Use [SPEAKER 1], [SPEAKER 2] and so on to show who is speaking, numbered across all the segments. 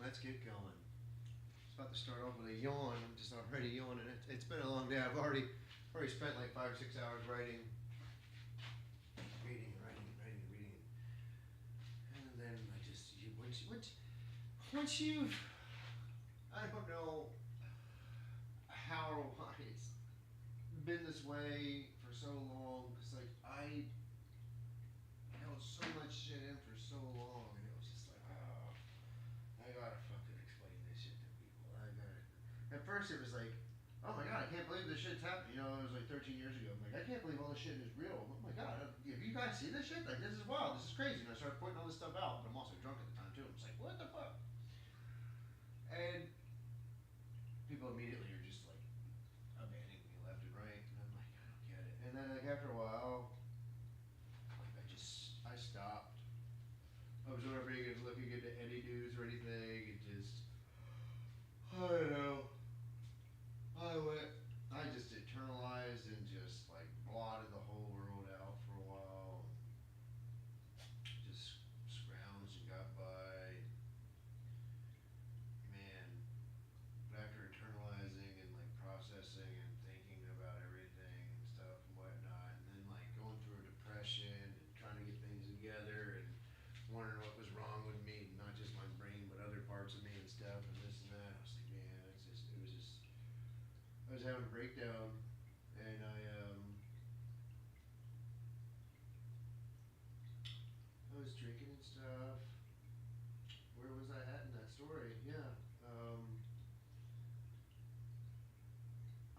[SPEAKER 1] Let's get going. It's about to start off with a yawn. I'm just already yawning. It's been a long day. I've already spent like 5 or 6 hours writing, reading, and then I just once you I don't know how or why it's been this way for so long. Cause like I held so much shit in for so long, and it was just like, oh, I gotta fucking explain this shit to people. I gotta. At first, it was like, oh my god, I can't believe this shit's happening. You know, it was like 13 years ago. I'm like, I can't believe all this shit is real. Oh my god, have you guys seen this shit? Like, this is wild. This is crazy. And I started pointing all this stuff out, but I'm also drunk at the time too. I'm just like, what the fuck? And people immediately are just like abandoning me left and right, and I'm like, I don't get it. And then like after a while, like I stopped. I was never even looking into any news or anything. It just I don't know. I went. I just internalized and just like blotted the whole world out for a while. Just scrounged and got by. Man, but after internalizing and like processing and thinking about everything and stuff and whatnot, and then like going through a depression and trying to get things together and wondering what was wrong with me, not just my brain but other parts of me and stuff and this and that. I was like, man, it was just I was having a breakdown, and I was drinking and stuff. Where was I at in that story? Yeah. Um,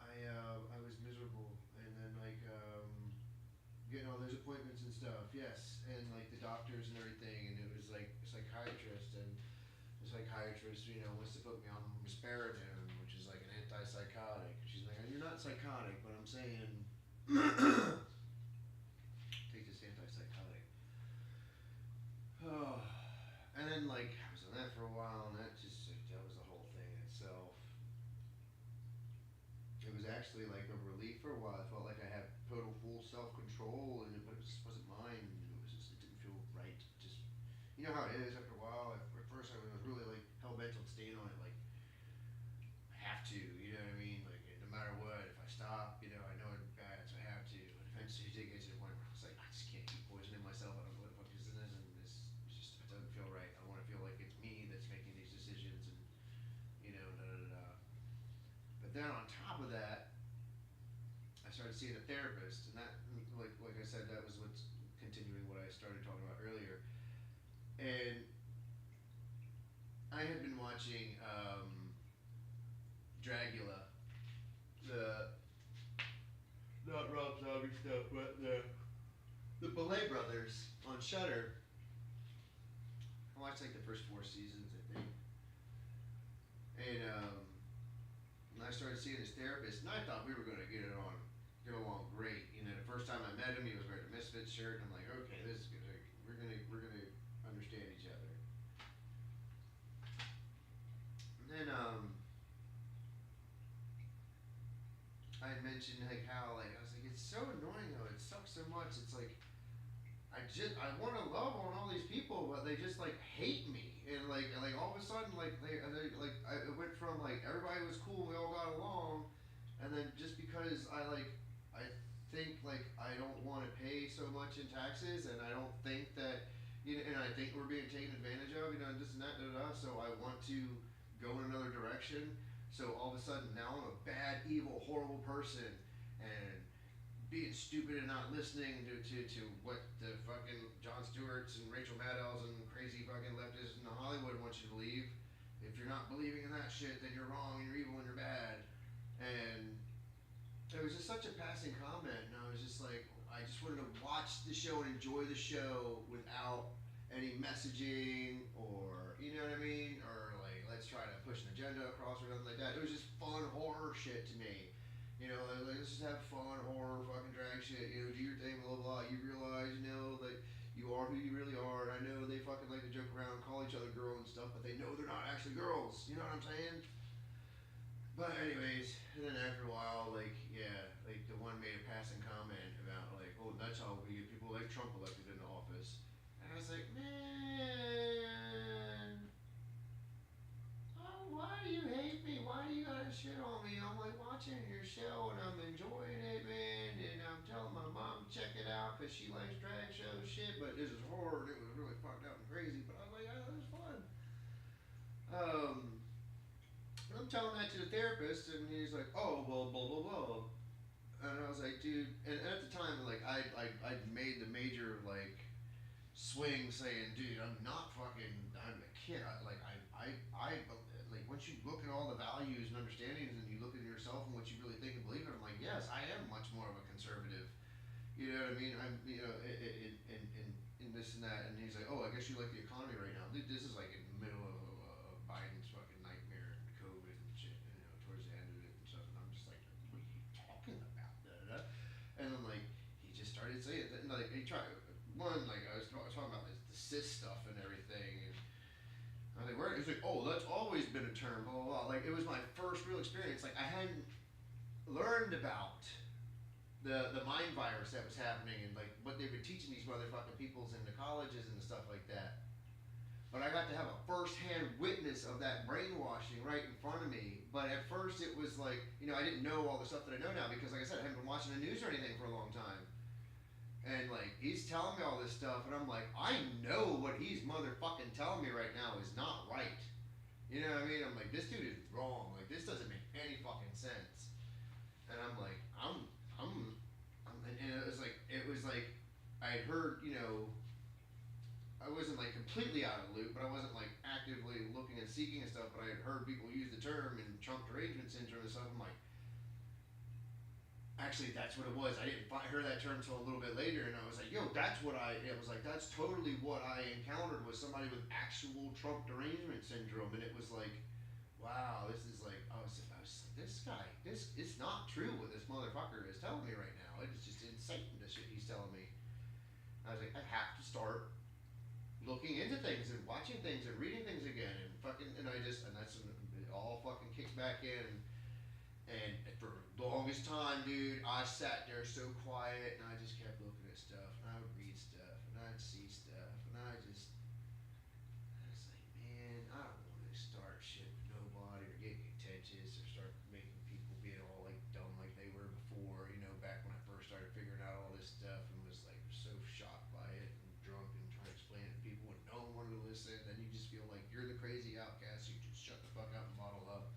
[SPEAKER 1] I was miserable, and then like getting all those appointments and stuff. Yes, and like the doctors and everything, and it was like a psychiatrist, and the psychiatrist, wants to put me on risperidone, which is like an antipsychotic. She's like, you're not psychotic, but I'm saying take this antipsychotic. Oh, and then like I was on that for a while, and that was the whole thing itself. It was actually like a relief for a while. I felt like I had total full self control, and but it just wasn't mine. It didn't feel right. Just you know how it is after a while. At first, I was really like hell bent on staying on it. Like I have to, you know what I mean? Like no matter what, if I stop, I know it's bad, so I have to. But eventually, it did get to the point where I was like, I just can't keep poisoning myself. I don't know what the fuck this is, and this it's just it doesn't feel right. I want to feel like it's me that's making these decisions, and da da da da. But then on top of that, I started seeing a therapist, and that, like I said, that was what's continuing what I started talking about earlier. And I had been watching Dragula, the not Rob Zombie stuff, but the Belay brothers on Shudder. I watched like the first 4 seasons, I think, and I started seeing this therapist, and I thought we were gonna get along great. The first time I met him, he was wearing a Misfits shirt, and I'm like, okay, this is good. We're gonna understand each other. And then I had mentioned like how like I was like, it's so annoying though. It sucks so much. It's like I want to love on all these people, but they just like hate me, and all of a sudden it went from like everybody was cool, we all got along, and then just because I think like I don't want to pay so much in taxes, and I don't think that and I think we're being taken advantage of, and this and that, da, da, da, so I want to go in another direction. So all of a sudden now I'm a bad, evil, horrible person, and being stupid and not listening to what the fucking Jon Stewarts and Rachel Maddows and crazy fucking leftists in Hollywood want you to believe. If you're not believing in that shit, then you're wrong and you're evil and you're bad. And it was just such a passing comment, and I was just like, I just wanted to watch the show and enjoy the show without any messaging or you know what I mean, or like let's try to push an agenda across or nothing like that. It was just fun horror shit to me. Like, let's just have fun, horror, fucking drag shit. Do your thing, blah blah blah. You realize, that you are who you really are. And I know they fucking like to joke around, call each other girl and stuff, but they know they're not actually girls. You know what I'm saying? But anyways, and then after a while, like yeah, like the one made a passing comment about like, oh, that's how we get people like Trump elected into office. And I was like, man, telling that to the therapist, and he's like, oh, well, blah, blah, blah. And I was like, dude, and at the time, like, I'd made the major, like, swing saying, dude, I'm not fucking, I'm a kid. Like, once you look at all the values and understandings and you look at yourself and what you really think and believe in, I'm like, yes, I am much more of a conservative. You know what I mean? I'm, in this and that. And he's like, oh, I guess you like the economy right now. Dude, this is like in the middle of Biden's fucking nightmare and COVID and shit, towards the end of it and stuff. And I'm just like, what are you talking about? Da, da, da. And then, like, he just started saying, and, like, he tried, one, like, I was talking about this, the cis stuff and everything. And I was like, where? He's like, oh, that's always been a term, blah, blah, blah. Like, it was my first real experience. Like, I hadn't learned about the mind virus that was happening and like what they've been teaching these motherfucking peoples in the colleges and stuff like that. But I got to have a first-hand witness of that brainwashing right in front of me. But at first it was like, I didn't know all the stuff that I know now because, like I said, I haven't been watching the news or anything for a long time. And like he's telling me all this stuff, and I'm like, I know what he's motherfucking telling me right now is not right. You know what I mean? I'm like, this dude is wrong. Like this doesn't make any fucking sense. And I'm like, and it was like, I had heard, I wasn't like completely out of the loop, but I wasn't like actively looking and seeking and stuff, but I had heard people use the term and Trump derangement syndrome and stuff. I'm like, actually, that's what it was. I didn't hear that term until a little bit later, and I was like, yo, it was like, that's totally what I encountered was somebody with actual Trump derangement syndrome, and it was like, wow, this is like, I was like, this guy, it's not true what this motherfucker is telling me right now. It is just insane, the shit he's telling me. I was like, I have to start looking into things and watching things and reading things again and fucking, and that's when it all fucking kicked back in. And for the longest time, dude, I sat there so quiet and I just kept looking at stuff and I would read stuff and I'd see stuff and I was like, man, I don't want to start shit with nobody or get contentious or start making people being all like dumb like they were before, back when I first started figuring out all this stuff and was like so shocked by it and drunk and trying to explain it to people and no one wanted to listen. Then you just feel like you're the crazy outcast, so you just shut the fuck up and bottle up.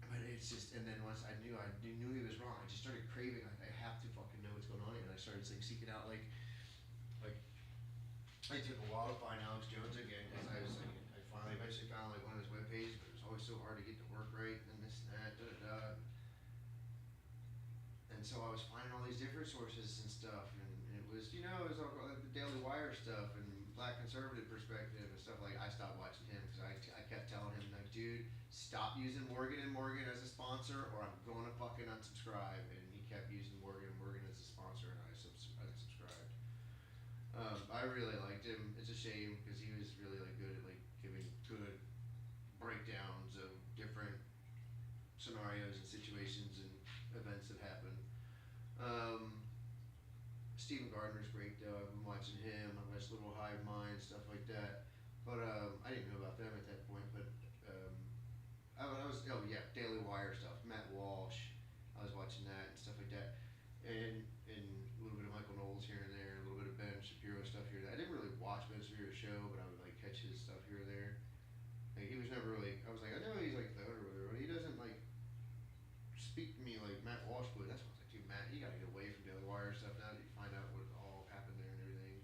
[SPEAKER 1] But it's just, and then once I knew he was wrong, I just started craving, like, I have to fucking know what's going on here. And I started like seeking out, like, it took a while to find Alex Jones again, because I was like, I finally eventually found like one of his web pages, but it was always so hard to get to work right, and this and that, da da da. And so I was finding all these different sources and stuff, and it was, it was all like the Daily Wire stuff and Black Conservative Perspective and stuff. Like, I stopped watching him because I kept telling him, like, dude, stop using Morgan and Morgan as a sponsor or I'm going to fucking unsubscribe. And he kept using Morgan and Morgan as a sponsor, and I unsubscribed. I really liked him. It's a shame because he was really like good at like giving good breakdowns of different scenarios and situations and events that happened. Stephen Gardner's great though. I've been watching him. I watched Little Hive Mind, stuff like that. But I didn't know about them at that point. But Daily Wire stuff. Matt Walsh. I was watching that and stuff like that. And a little bit of Michael Knowles here and there. A little bit of Ben Shapiro stuff here and there. I didn't really watch Ben Shapiro's show, but I would like catch his stuff here or there. Like, he was never really. I was like, I know he's like that or whatever, but he doesn't like speak to me like Matt Walsh would. That's why I was like, dude, Matt, you gotta get away from Daily Wire stuff now that you find out what all happened there and everything.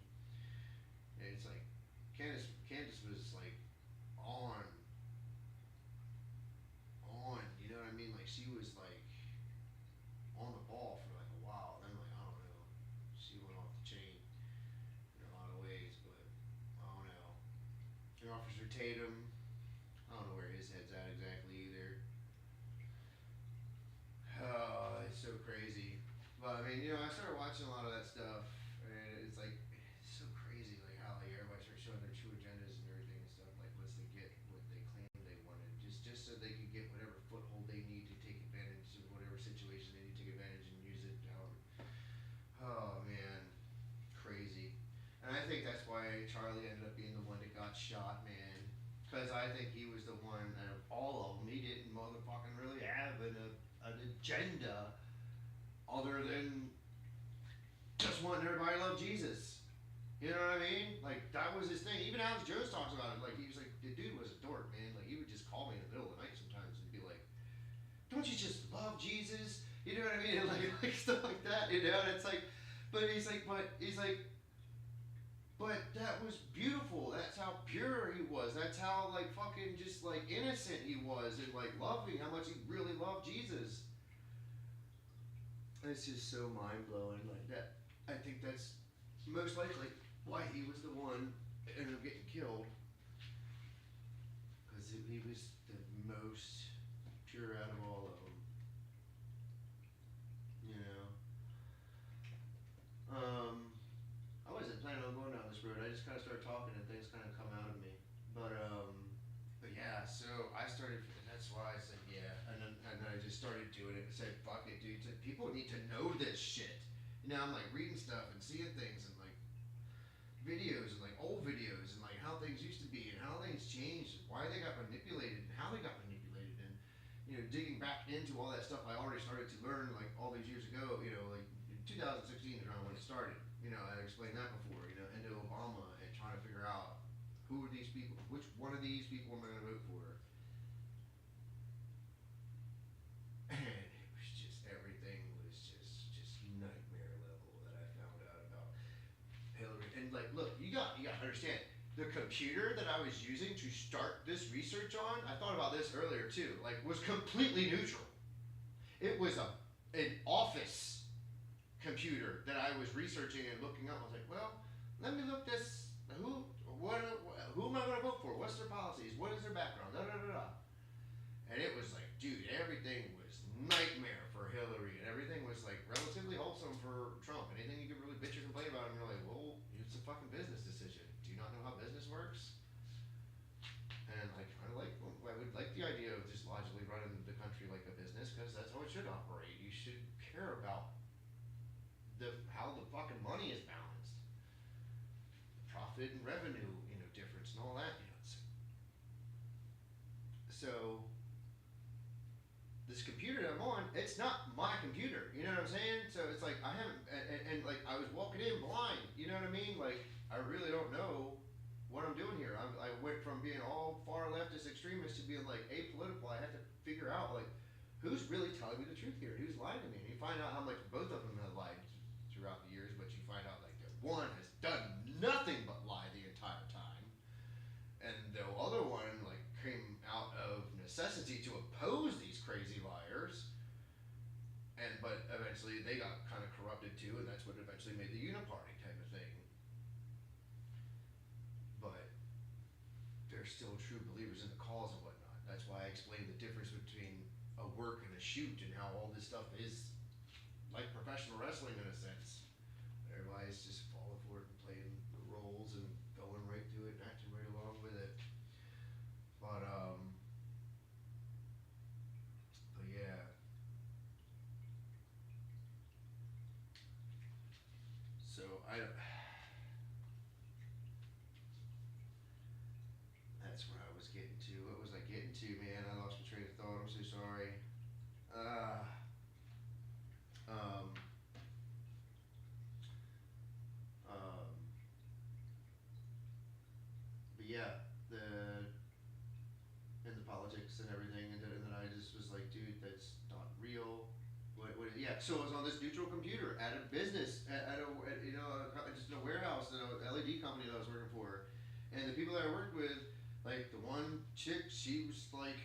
[SPEAKER 1] And it's like Candace was like on, you know what I mean? Like, she was like on the ball for like a while. Then like, I don't know, she went off the chain in a lot of ways, but I don't know. And Officer Tatum, I don't know where his head's at exactly either. Oh, it's so crazy. But I mean, I started watching a lot of that stuff, and it's like, it's so crazy, like how like everybody starts showing their true agendas and everything and stuff, like once they get what they claim they wanted, just so they could get whatever foothold they need to take advantage of whatever situation they need to take advantage and use it. Oh man, crazy. And I think that's why Charlie ended up being the one that got shot, man. Because I think he was the one out of all of them, he didn't motherfucking really have an agenda other than just wanting everybody to love Jesus. You know what I mean? Like, that was his thing. Even Alex Jones talks about it. Like, he was like, the dude was a dork, man. Like, he would just don't you just love Jesus? You know what I mean? And like stuff like that, you know. And it's like, but he's like, but that was beautiful. That's how pure he was. That's how like fucking just like innocent he was, and like loving how much he really loved Jesus. It's just so mind blowing like that. I think that's most likely why he was the one that ended up getting killed, because he was the most pure out of all of them. You know. I wasn't planning on going down this road. I just kind of started talking and things kind of come out of me. But yeah. So I started. That's why I said yeah, and then I just started doing it and said fuck it, dude. People need to know this shit. You know, I'm like reading stuff and seeing things and like videos and like old videos and like how things used to be and how things changed and why they got manipulated and how they got manipulated, and you know, digging back into all that stuff I already started to learn like all these years ago. You know, like 2016 is around when it started. You know, I explained that before. You know, into Obama and trying to figure out who are these people, which one of these people am I going to vote for, and it was just everything was just nightmare level that I found out about Hillary. And like, look, you got to understand. The computer that I was using to start this research on, I thought about this earlier too, like was completely neutral. It was an office computer that I was researching and looking up. I was like, well, let me look this. Who am I going to vote for? What's their policies? What is their background? Da da da da. And it was like, dude, everything was nightmare for Hillary, and everything was like relatively wholesome for Trump. Anything you could really bitch or complain about, and you're like, well, it's a fucking business decision. Do you not know how business works? And I kind of like, I would like the idea of just logically running the country like a business, because that's how it should operate. You should care about how the fucking money is balanced, profit and revenue, you know, difference and all that, you know. So this computer that I'm on, it's not my computer. You know what I'm saying? So it's like I haven't, and like I was walking in blind. You know what I mean? Like I really don't know what I'm doing here. I went from being all far leftist extremist to being like apolitical. I have to figure out like who's really telling me the truth here, who's lying to me. And you find out how much both of them have lied throughout the years, but you find out like that one has done nothing but lie the entire time, and the other one like came out of necessity to oppose these crazy liars, and but eventually they got kind of corrupted too, and that's what eventually made the uniparty type of thing. But they're still true believers in the cause and whatnot. That's why I explained the difference between a work and a shoot, and how all this stuff is like professional wrestling in a sense. Everybody's just falling for it and playing the roles and going right through it and acting right along with it. But yeah. So that's where I was getting to. What was I getting to, man? I lost my train of thought. I'm so sorry. Uh, um, um, but yeah, and the politics and everything, and then I just was like, dude, that's not real. Yeah. So I was on this neutral computer at a business, you know, just in a warehouse, at a LED company that I was working for, and the people that I worked with, like the one chick, she was like,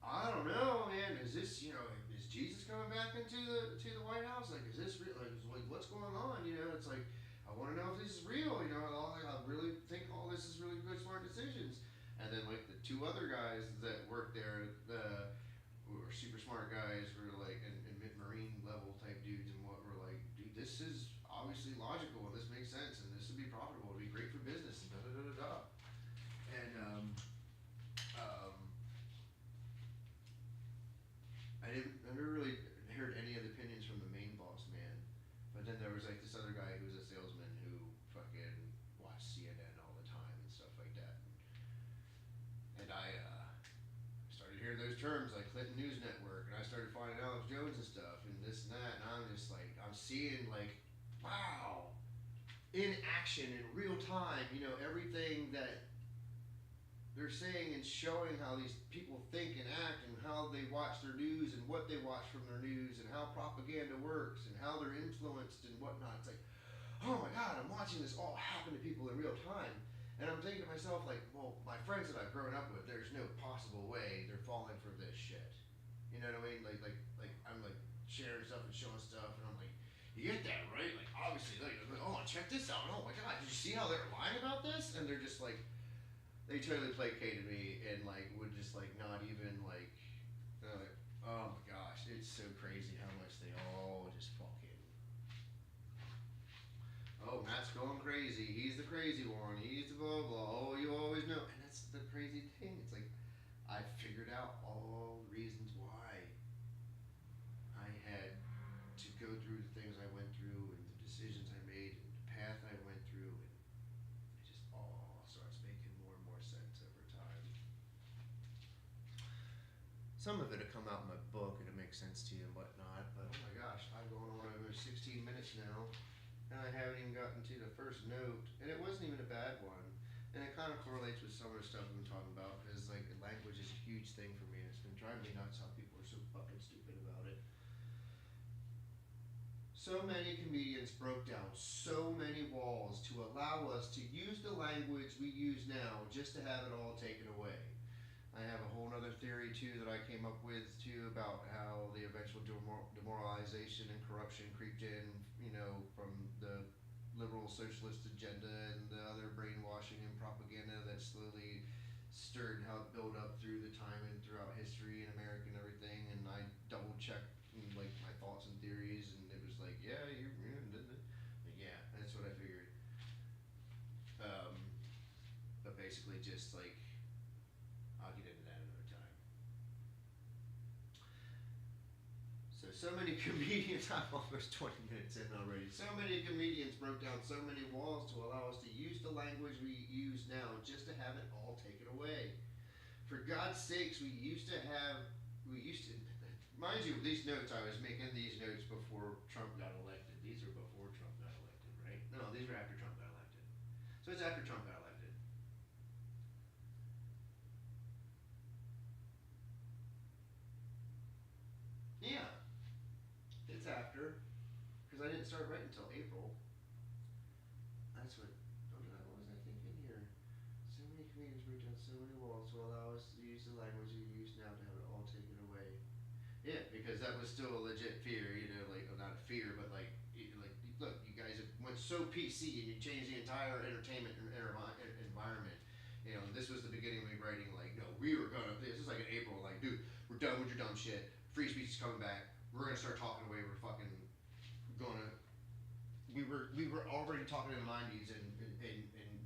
[SPEAKER 1] I don't know, man. Is this, you know, is Jesus coming back into the White House? Like, is this real? Like, what's going on? You know, it's like, I want to know if this is real. You know, I really think all this is really good, smart decisions. And then like the two other guys that worked there, who were super smart guys, were like and marine level type dudes, and what were like, dude, this is obviously logical and this makes sense and this would be profitable. It'd be great for business and da da da da da. And um, I never really heard any of the opinions from the main boss man, but then there was like this other guy who was a salesman who fucking watched CNN all the time and stuff like that. And I started hearing those terms like Clinton News Network, and I started finding Alex Jones and stuff, and this and that, and I'm just like, I'm seeing like, wow, in action in real time, you know, everything that they're saying and showing how these people think and act and how they watch their news and what they watch from their news and how propaganda works and how they're influenced and whatnot. It's like, oh my god, I'm watching this all happen to people in real time. And I'm thinking to myself, like, well, my friends that I've grown up with, there's no possible way they're falling for this shit. You know what I mean? Like I'm like sharing stuff and showing stuff, and I'm like, you get that right? Like, obviously, like, oh, check this out. Oh my god, did you see how they're lying about this? And they're just like, they totally placated me and like would just like not even like, oh my gosh, it's so crazy how much they all just fucking. Oh, Matt's going crazy. He's the crazy one. He's the blah blah. Oh, you always know. And that's the crazy thing. It's like I figured out all the reasons why I had to go through the things I went through and the decisions I made and the path I went through, and it just all starts making more and more sense over time. Some of it'll come out in my book and it makes sense to you and whatnot, but oh my gosh, I'm going on over 16 minutes now, and I haven't even gotten to the first note, and it wasn't even a bad one. And it kind of correlates with some of the stuff I'm talking about, because like language is a huge thing for me, and it's been driving me nuts how people are so fucking stupid about it. So many comedians broke down so many walls to allow us to use the language we use now just to have it all taken away. I have a whole other theory too that I came up with too about how the eventual demoralization and corruption creeped in, you know, from the liberal socialist agenda and the other brainwashing and propaganda that slowly stirred how it built up through the time and throughout history in America and everything. And I double checked like my thoughts and theories, and it was like, yeah, yeah, that's what I figured. But basically, just like I'll get into that another time. So many comedians, I'm almost 20 minutes in already. So many comedians broke down so many walls to allow us to use the language we use now just to have it all taken away. For God's sakes, we used to, mind you, these notes, I was making these notes before Trump got elected. These are before Trump got elected, right? No, these are after Trump got elected. So it's after Trump got elected. Yeah, it's after, because I didn't start writing until April. That's what was I thinking here? So many comedians break down so many walls to allow us to use the language we use now to have it all taken away. Yeah, because that was still a legit fear, you know, like, well, not a fear, but like, look, you guys have went so PC and you changed the entire entertainment environment. You know, this was the beginning of me writing, like, no, we were gonna, this is like in April, like, dude, we're done with your dumb shit. Free speech is coming back. We're gonna start talking away. We're fucking gonna. We were already talking in the '90s and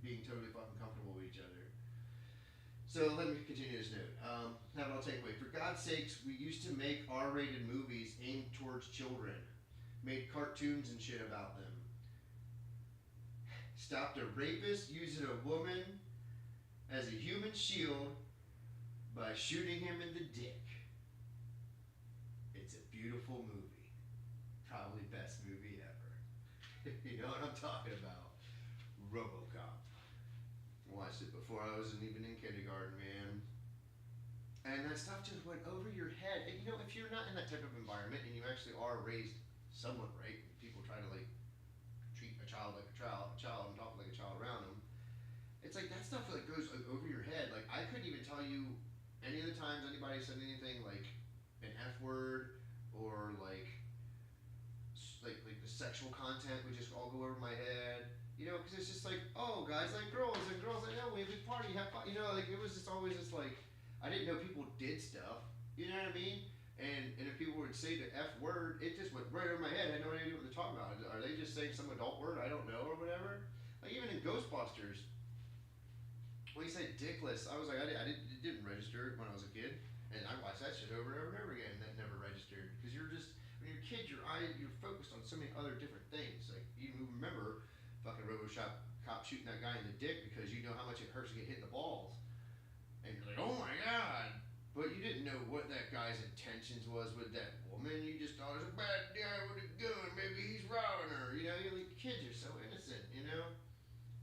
[SPEAKER 1] being totally fucking comfortable with each other. So let me continue this note. Have it all take away. For God's sakes, we used to make R-rated movies aimed towards children, made cartoons and shit about them. Stopped a rapist using a woman as a human shield by shooting him in the dick. It's a beautiful movie. Probably best movie ever. You know what I'm talking about? RoboCop. Watched it before I was even in kindergarten, man. And that stuff just went over your head. And you know, if you're not in that type of environment and you actually are raised somewhat right, people try to like treat a child like a child and talk like a child around them. It's like that stuff like goes over your head. Like I couldn't even tell you any of the times anybody said anything like an F word or like the sexual content would just all go over my head, you know, because it's just like, oh, guys like girls and girls like, oh, we have a party, have fun, you know, like it was just always just like, I didn't know people did stuff, you know what I mean? And if people would say the F word, it just went right over my head. I had no idea what they're talking about. Are they just saying some adult word I don't know or whatever? Like even in Ghostbusters, when he said dickless, I was like, it didn't register when I was a kid, and I watched that shit over and over and over again, and that never registered because you're just when you're a kid, you're focused on so many other different things. Like you remember fucking RoboCop cop shooting that guy in the dick because you know how much it hurts to get hit in the balls, and you're like, oh my god. But you didn't know what that guy's intentions was with that woman. You just thought it was a bad guy with a gun. Maybe he's robbing her. You know, you're like, kids are so innocent, you know?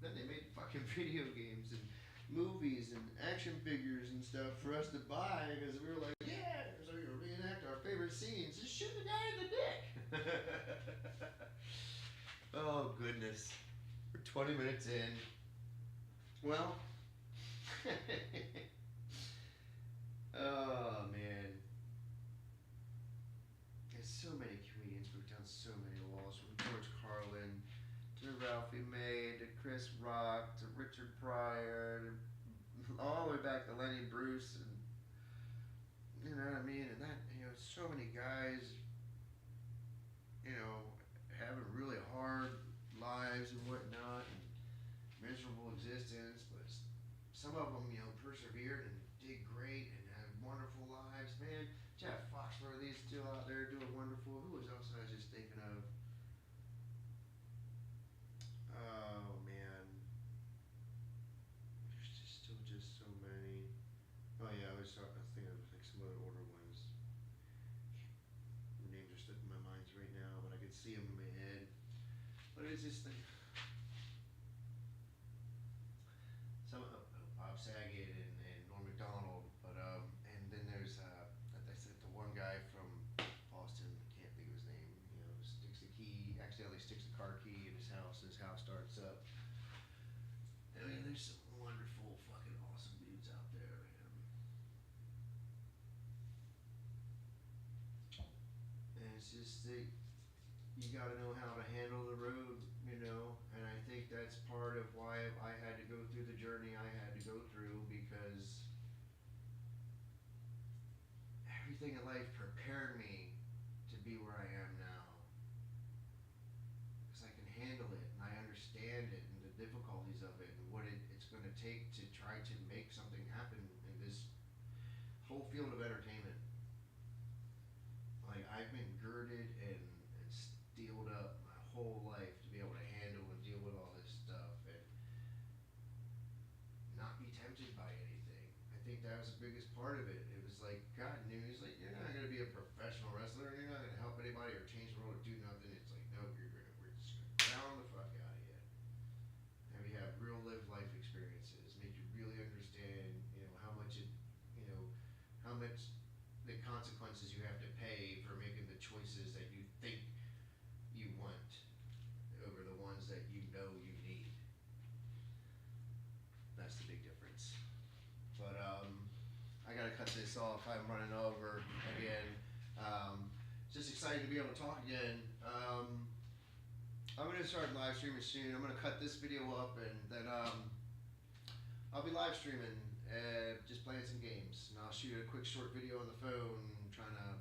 [SPEAKER 1] Then they made fucking video games and movies and action figures and stuff for us to buy because we were like, yeah, so we reenact our favorite scenes. Just shoot the guy in the dick. Oh goodness, we're 20 minutes in. Well, oh man, there's so many comedians who've done so many walls, from George Carlin to Ralphie May to Chris Rock to Richard Pryor to all the way back to Lenny Bruce, and you know what I mean. And that, you know, so many guys, you know, having really hard lives and whatnot, and miserable existence, but some of them, you know, persevered and did great and had wonderful lives. Man, Jeff Foxworthy's still out there doing wonderful. Who was else I was just thinking of? Oh man, there's just still just so many. Oh yeah, I was thinking of like some other older ones. The names are slipping my mind right now, but I could see them in my head. But it's just like some Bob Saget and Norm Macdonald, but and then there's I said the one guy from Boston, can't think of his name. You know, sticks the key, accidentally sticks the car key in his house, and his house starts up. I mean, there's some wonderful, fucking awesome dudes out there, man. And it's just that you got to know how to handle the road, you know. And I think that's part of why I had to go through the journey I had to go through, because everything in life prepared me to be where I am now. Because I can handle it and I understand it and the difficulties of it and what it's going to take to try to make something happen in this whole field of entertainment. Like, I've been girded and steeled up my whole life to be able to handle and deal with all this stuff and not be tempted by anything. I think that was the biggest part of it. It was like God knew. He's like, you're not gonna be a professional wrestler. You're not gonna help anybody or change the world or do nothing. It's like, no, we're just gonna drown the fuck out of you. And we have real live life experiences, make you really understand, you know, how much it, you know, how much the consequences you have to pay for making the choices that you think you want over the ones that you know you need. That's the big difference. But I gotta cut this off. I'm running over again. Just excited to be able to talk again. I'm gonna start live streaming soon. I'm gonna cut this video up and then I'll be live streaming, just playing some games. And I'll shoot a quick short video on the phone, trying to